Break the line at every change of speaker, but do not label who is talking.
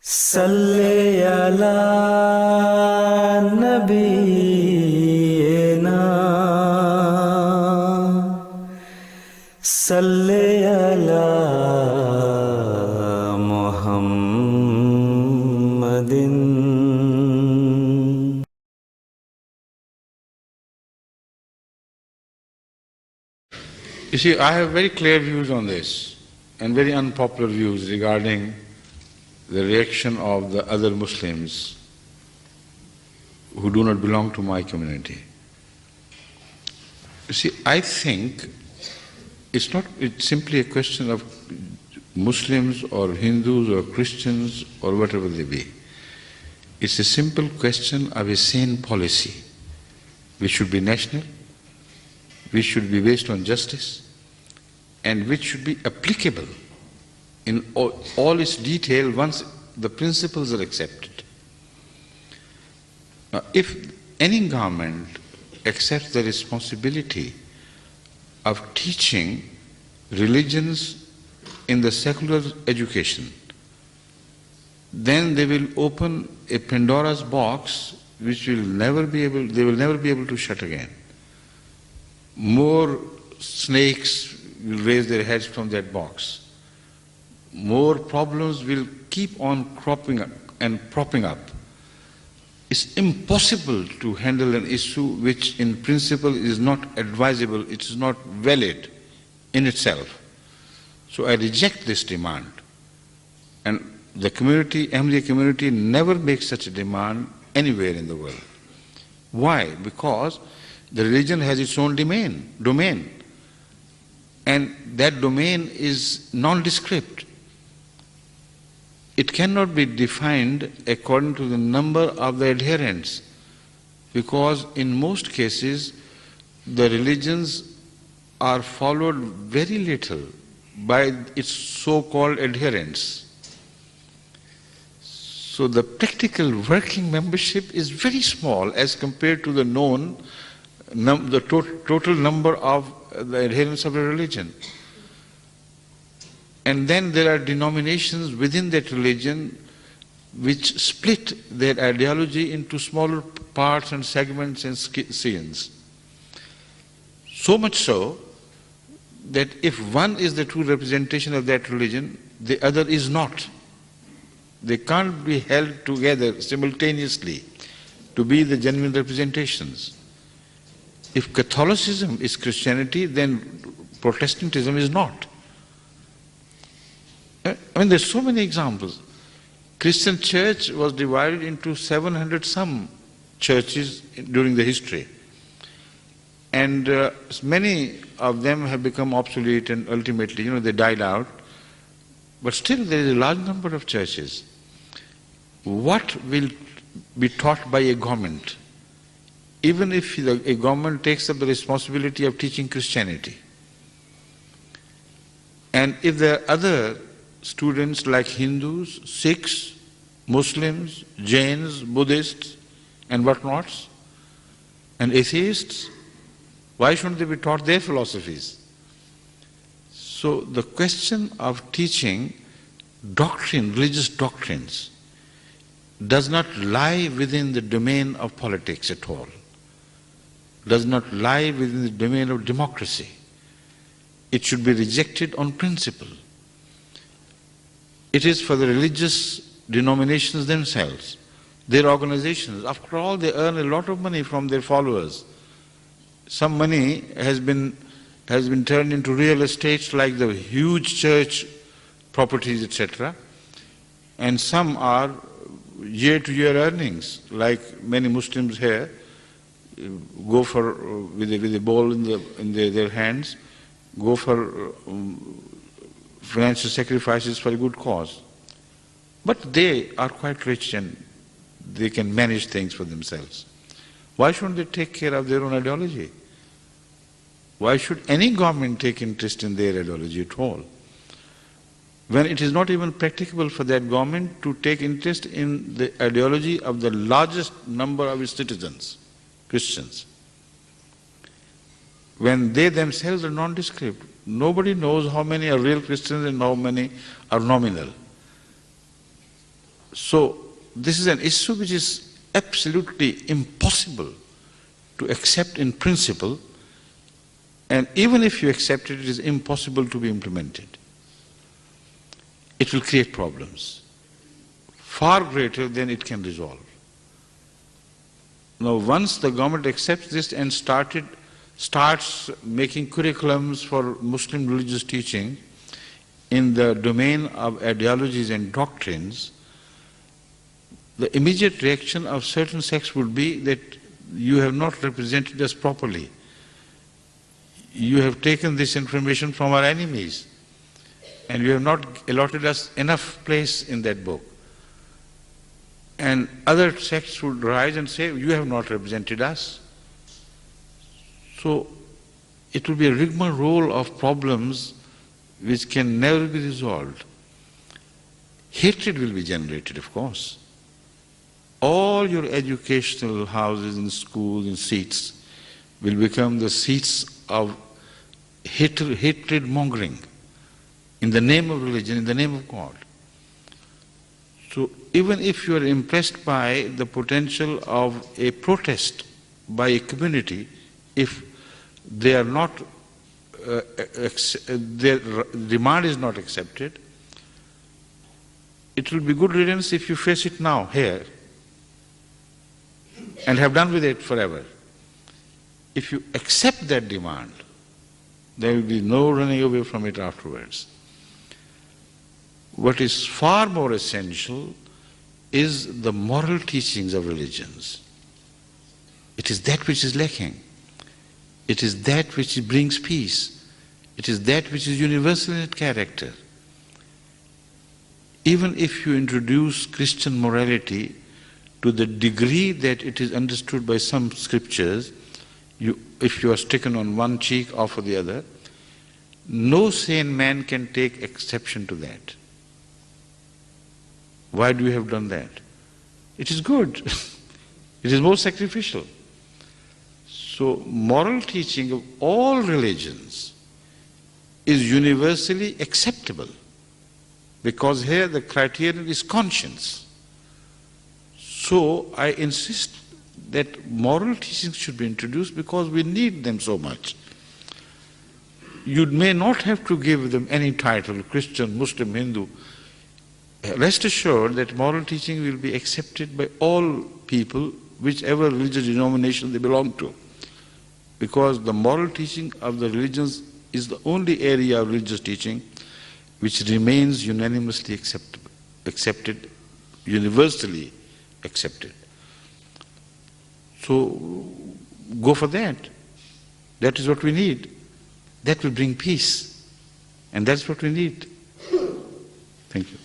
Salli ala nabiyyina Salli ala Muhammadin.
You see, I have very clear views on this and very unpopular views regarding the reaction of the other Muslims who do not belong to my community. You see, I think it's simply a question of Muslims or Hindus or Christians or whatever they be. It's a simple question of a sane policy which should be national, which should be based on justice, and which should be applicable in all its detail once the principles are accepted. Now, if any government accepts the responsibility of teaching religions in the secular education, then they will open a Pandora's box which they will never be able to shut again. More snakes will raise their heads from that box. More problems will keep on cropping up and propping up. It's impossible to handle an issue which in principle is not advisable, it is not valid in itself. So I reject this demand. And the community, Ahmadiyya community, never makes such a demand anywhere in the world. Why? Because the religion has its own domain. And that domain is nondescript. It cannot be defined according to the number of the adherents, because in most cases the religions are followed very little by its so-called adherents. So the practical working membership is very small as compared to the total number of the adherents of the religion. And then there are denominations within that religion which split their ideology into smaller parts and segments and scenes. So much so that if one is the true representation of that religion, the other is not. They can't be held together simultaneously to be the genuine representations. If Catholicism is Christianity, then Protestantism is not. I mean, there's so many examples. Christian church was divided into 700 some churches during the history. And many of them have become obsolete and ultimately, they died out. But still there is a large number of churches. What will be taught by a government, even if a government takes up the responsibility of teaching Christianity? And if there are other students like Hindus, Sikhs, Muslims, Jains, Buddhists, and whatnots, and atheists, why shouldn't they be taught their philosophies? So the question of teaching doctrine, religious doctrines, does not lie within the domain of politics at all, does not lie within the domain of democracy. It should be rejected on principle. It is for the religious denominations themselves, their organizations. After all, they earn a lot of money from their followers. Some money has been turned into real estates like the huge church properties, etc. And some are year-to-year earnings, like many Muslims here go for, with a bowl in their hands, go for financial sacrifices for a good cause. But they are quite rich and they can manage things for themselves. Why shouldn't they take care of their own ideology? Why should any government take interest in their ideology at all, when it is not even practicable for that government to take interest in the ideology of the largest number of its citizens, Christians? when they themselves are nondescript. Nobody knows how many are real Christians and how many are nominal. So this is an issue which is absolutely impossible to accept in principle, and even if you accept it, it is impossible to be implemented. It will create problems, far greater than it can resolve. Now, once the government accepts this and starts making curriculums for Muslim religious teaching in the domain of ideologies and doctrines, the immediate reaction of certain sects would be that you have not represented us properly. You have taken this information from our enemies, and you have not allotted us enough place in that book. And other sects would rise and say, you have not represented us. So it will be a rigmarole of problems which can never be resolved. Hatred will be generated, of course. All your educational houses and schools and seats will become the seats of hatred mongering in the name of religion, in the name of God. So even if you are impressed by the potential of a protest by a community, if they are not, their demand is not accepted, it will be good riddance if you face it now, here, and have done with it forever. If you accept that demand, there will be no running away from it afterwards. What is far more essential is the moral teachings of religions. It is that which is lacking. It is that which brings peace. It is that which is universal in its character. Even if you introduce Christian morality to the degree that it is understood by some scriptures, if you are stricken on one cheek, offer the other, no sane man can take exception to that. Why do you have done that? It is good. It is more sacrificial. So moral teaching of all religions is universally acceptable, because here the criterion is conscience. So I insist that moral teachings should be introduced because we need them so much. You may not have to give them any title, Christian, Muslim, Hindu. Rest assured that moral teaching will be accepted by all people, whichever religious denomination they belong to. Because the moral teaching of the religions is the only area of religious teaching which remains unanimously accepted, universally accepted. So go for that. That is what we need. That will bring peace. And that's what we need. Thank you.